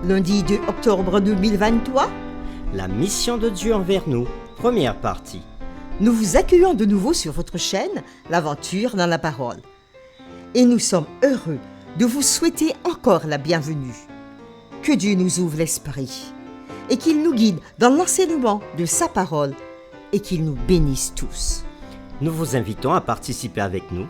Lundi 2 octobre 2023, La mission de Dieu envers nous, première partie. nous vous accueillons de nouveau sur votre chaîne, l'Aventure dans la Parole. Et nous sommes heureux de vous souhaiter encore la bienvenue. Que Dieu nous ouvre l'esprit et qu'il nous guide dans l'enseignement de sa parole et qu'il nous bénisse tous. Nous vous invitons à participer avec nous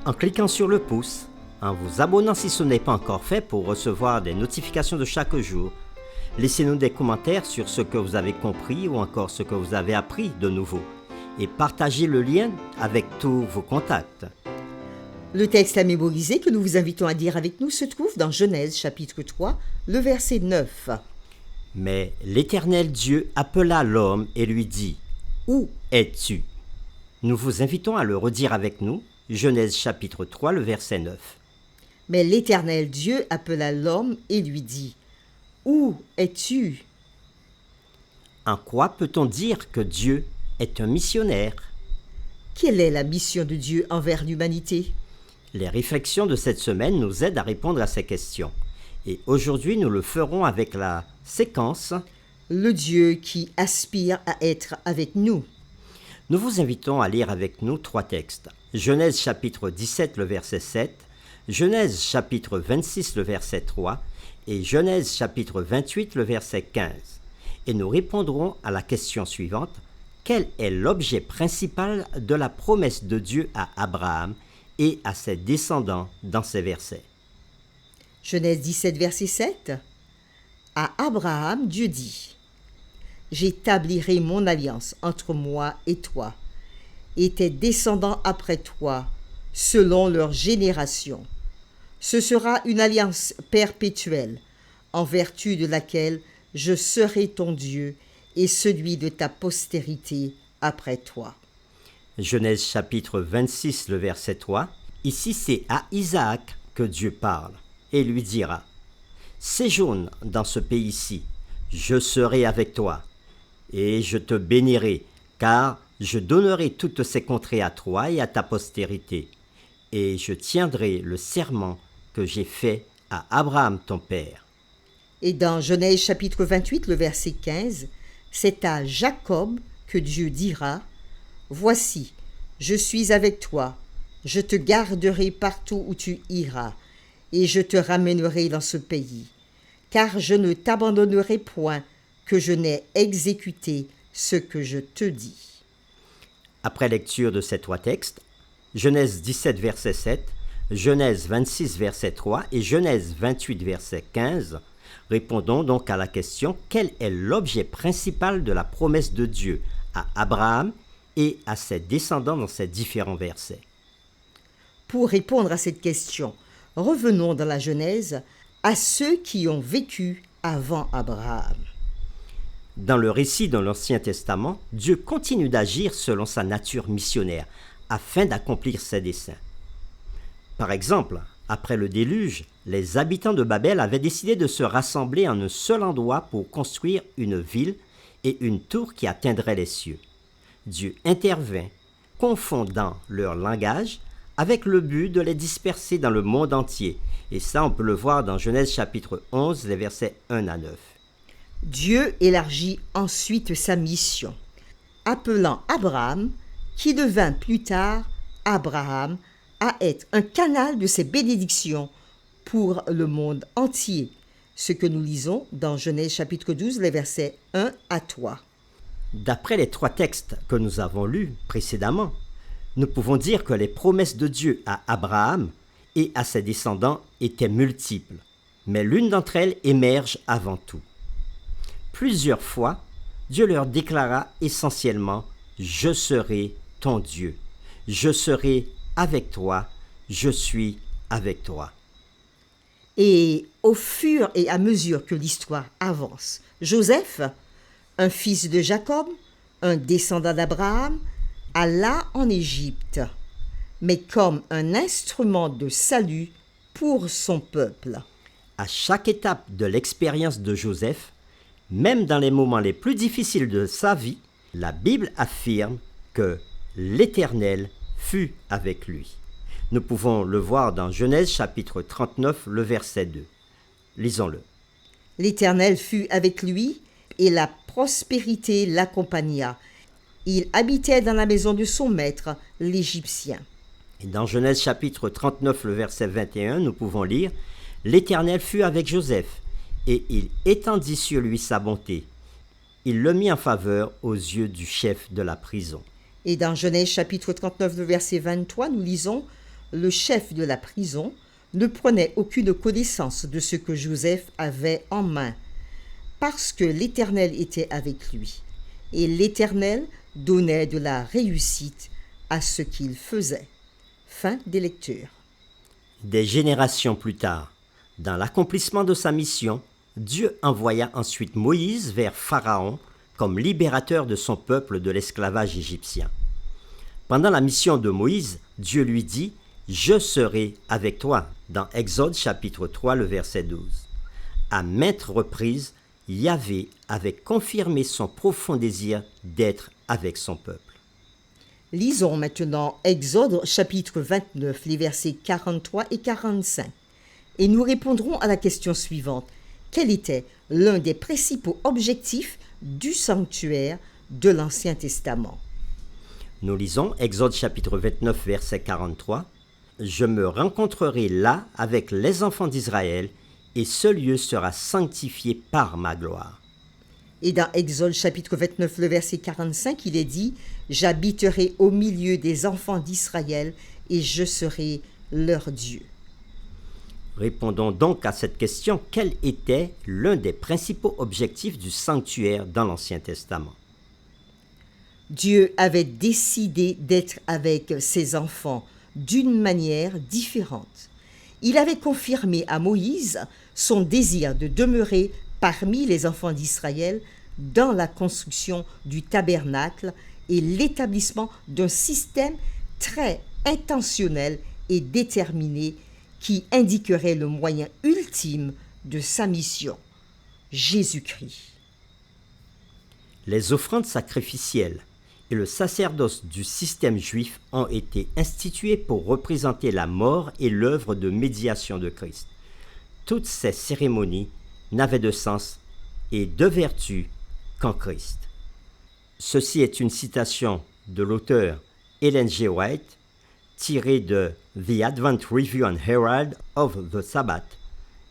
en cliquant sur le pouce, en vous abonnant si ce n'est pas encore fait pour recevoir des notifications de chaque jour. Laissez-nous des commentaires sur ce que vous avez compris ou encore ce que vous avez appris de nouveau et partagez le lien avec tous vos contacts. Le texte à mémoriser que nous vous invitons à lire avec nous se trouve dans Genèse chapitre 3, le verset 9. Mais l'Éternel Dieu appela l'homme et lui dit : « Où es-tu » Nous vous invitons à le redire avec nous, Genèse chapitre 3, le verset 9. Mais l'Éternel Dieu appela l'homme et lui dit : « Où es-tu » En quoi peut-on dire que Dieu est un missionnaire ? Quelle est la mission de Dieu envers l'humanité ? Les réflexions de cette semaine nous aident à répondre à ces questions. Et aujourd'hui, nous le ferons avec la séquence Le Dieu qui aspire à être avec nous. Nous vous invitons à lire avec nous 3 textes. Genèse chapitre 17, le verset 7, Genèse chapitre 26, le verset 3 et Genèse chapitre 28, le verset 15. Et nous répondrons à la question suivante. Quel est l'objet principal de la promesse de Dieu à Abraham et à ses descendants dans ces versets ? Genèse 17, verset 7. À Abraham, Dieu dit : « J'établirai mon alliance entre moi et toi, et tes descendants après toi, selon leur génération. Ce sera une alliance perpétuelle, en vertu de laquelle je serai ton Dieu et celui de ta postérité après toi. » Genèse chapitre 26, le verset 3. Ici, c'est à Isaac que Dieu parle et lui dira : « Séjourne dans ce pays-ci, je serai avec toi, et je te bénirai, car je donnerai toutes ces contrées à toi et à ta postérité, et je tiendrai le serment que j'ai fait à Abraham ton père. » Et dans Genèse chapitre 28, le verset 15, c'est à Jacob que Dieu dira : « Voici, je suis avec toi, je te garderai partout où tu iras, et je te ramènerai dans ce pays, car je ne t'abandonnerai point que je n'ai exécuté ce que je te dis. » Après lecture de ces 3 textes, Genèse 17, verset 7, Genèse 26, verset 3 et Genèse 28, verset 15, répondons donc à la question : quel est l'objet principal de la promesse de Dieu à Abraham et à ses descendants dans ces différents versets ? Pour répondre à cette question, revenons dans la Genèse à ceux qui ont vécu avant Abraham. Dans le récit de l'Ancien Testament, Dieu continue d'agir selon sa nature missionnaire afin d'accomplir ses desseins. Par exemple, après le déluge, les habitants de Babel avaient décidé de se rassembler en un seul endroit pour construire une ville et une tour qui atteindrait les cieux. Dieu intervint, confondant leur langage avec le but de les disperser dans le monde entier. Et ça, on peut le voir dans Genèse chapitre 11, les versets 1 à 9. Dieu élargit ensuite sa mission, appelant Abraham, qui devint plus tard Abraham, à être un canal de ses bénédictions pour le monde entier, ce que nous lisons dans Genèse chapitre 12, les versets 1 à 3. D'après les 3 textes que nous avons lus précédemment, nous pouvons dire que les promesses de Dieu à Abraham et à ses descendants étaient multiples, mais l'une d'entre elles émerge avant tout. Plusieurs fois, Dieu leur déclara essentiellement : « Je serai ton Dieu, je serai avec toi, je suis avec toi. » Et au fur et à mesure que l'histoire avance, Joseph, un fils de Jacob, un descendant d'Abraham, alla en Égypte, mais comme un instrument de salut pour son peuple. À chaque étape de l'expérience de Joseph, même dans les moments les plus difficiles de sa vie, la Bible affirme que l'Éternel fut avec lui. Nous pouvons le voir dans Genèse chapitre 39, le verset 2. Lisons-le. L'Éternel fut avec lui, et la prospérité l'accompagna. Il habitait dans la maison de son maître, l'Égyptien. Et dans Genèse chapitre 39, le verset 21, nous pouvons lire « L'Éternel fut avec Joseph, et il étendit sur lui sa bonté. Il le mit en faveur aux yeux du chef de la prison. » Et dans Genèse chapitre 39, le verset 23, nous lisons « Le chef de la prison ne prenait aucune connaissance de ce que Joseph avait en main, parce que l'Éternel était avec lui, et l'Éternel donnait de la réussite à ce qu'il faisait. » Fin des lectures. Des générations plus tard, dans l'accomplissement de sa mission, Dieu envoya ensuite Moïse vers Pharaon comme libérateur de son peuple de l'esclavage égyptien. Pendant la mission de Moïse, Dieu lui dit « Je serai avec toi » dans Exode chapitre 3, le verset 12. À maintes reprises, Yahvé avait confirmé son profond désir d'être avec son peuple. Lisons maintenant Exode chapitre 29, les versets 43 et 45. Et nous répondrons à la question suivante. Quel était l'un des principaux objectifs du sanctuaire de l'Ancien Testament? Nous lisons Exode chapitre 29, verset 43. « Je me rencontrerai là avec les enfants d'Israël, et ce lieu sera sanctifié par ma gloire. » Et dans Exode chapitre 29, le verset 45, il est dit « J'habiterai au milieu des enfants d'Israël, et je serai leur Dieu. » Répondons donc à cette question, quel était l'un des principaux objectifs du sanctuaire dans l'Ancien Testament? Dieu avait décidé d'être avec ses enfants d'une manière différente. Il avait confirmé à Moïse son désir de demeurer parmi les enfants d'Israël dans la construction du tabernacle et l'établissement d'un système très intentionnel et déterminé qui indiquerait le moyen ultime de sa mission, Jésus-Christ. Les offrandes sacrificielles et le sacerdoce du système juif ont été institués pour représenter la mort et l'œuvre de médiation de Christ. Toutes ces cérémonies n'avaient de sens et de vertu qu'en Christ. Ceci est une citation de l'auteur Ellen G. White, tirée de The Advent Review and Herald of the Sabbath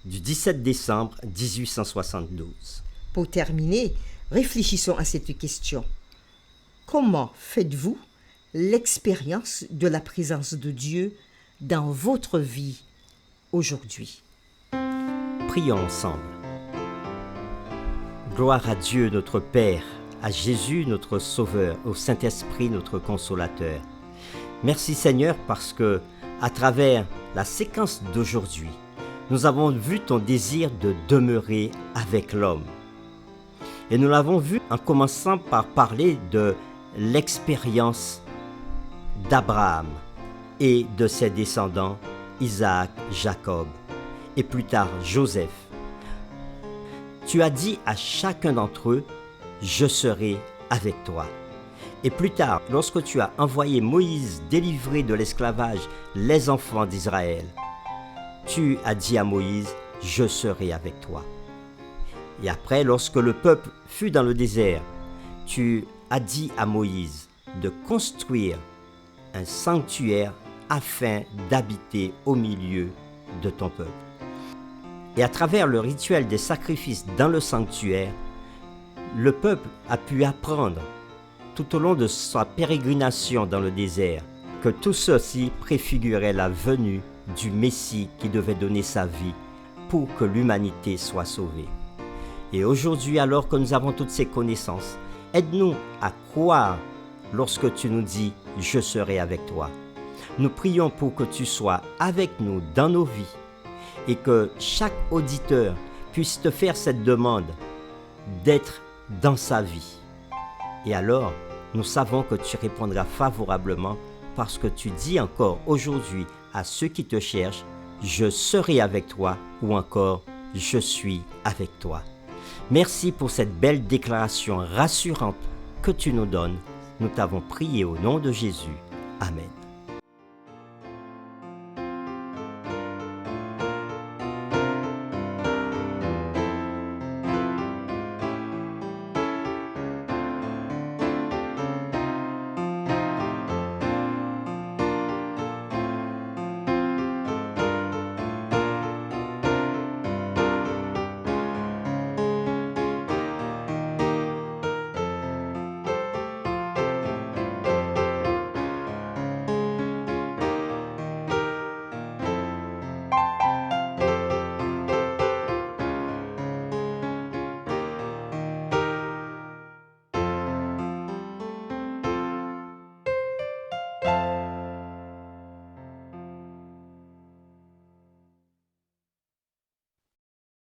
du 17 décembre 1872. Pour terminer, réfléchissons à cette question. Comment faites-vous l'expérience de la présence de Dieu dans votre vie aujourd'hui? Prions ensemble. Gloire à Dieu notre Père, à Jésus notre Sauveur, au Saint-Esprit notre Consolateur. Merci Seigneur parce que, à travers la séquence d'aujourd'hui, nous avons vu ton désir de demeurer avec l'homme. Et nous l'avons vu en commençant par parler de l'expérience d'Abraham et de ses descendants, Isaac, Jacob et plus tard Joseph. Tu as dit à chacun d'entre eux, « Je serai avec toi ». Et plus tard, lorsque tu as envoyé Moïse délivrer de l'esclavage les enfants d'Israël, tu as dit à Moïse, « Je serai avec toi ». Et après, lorsque le peuple fut dans le désert, tu as dit à Moïse de construire un sanctuaire afin d'habiter au milieu de ton peuple. Et à travers le rituel des sacrifices dans le sanctuaire, le peuple a pu apprendre tout au long de sa pérégrination dans le désert que tout ceci préfigurait la venue du Messie qui devait donner sa vie pour que l'humanité soit sauvée. Et aujourd'hui, alors que nous avons toutes ces connaissances, aide-nous à croire lorsque tu nous dis « Je serai avec toi ». Nous prions pour que tu sois avec nous dans nos vies et que chaque auditeur puisse te faire cette demande d'être dans sa vie. Et alors, nous savons que tu répondras favorablement parce que tu dis encore aujourd'hui à ceux qui te cherchent « Je serai avec toi » ou encore « Je suis avec toi ». Merci pour cette belle déclaration rassurante que tu nous donnes. Nous t'avons prié au nom de Jésus. Amen.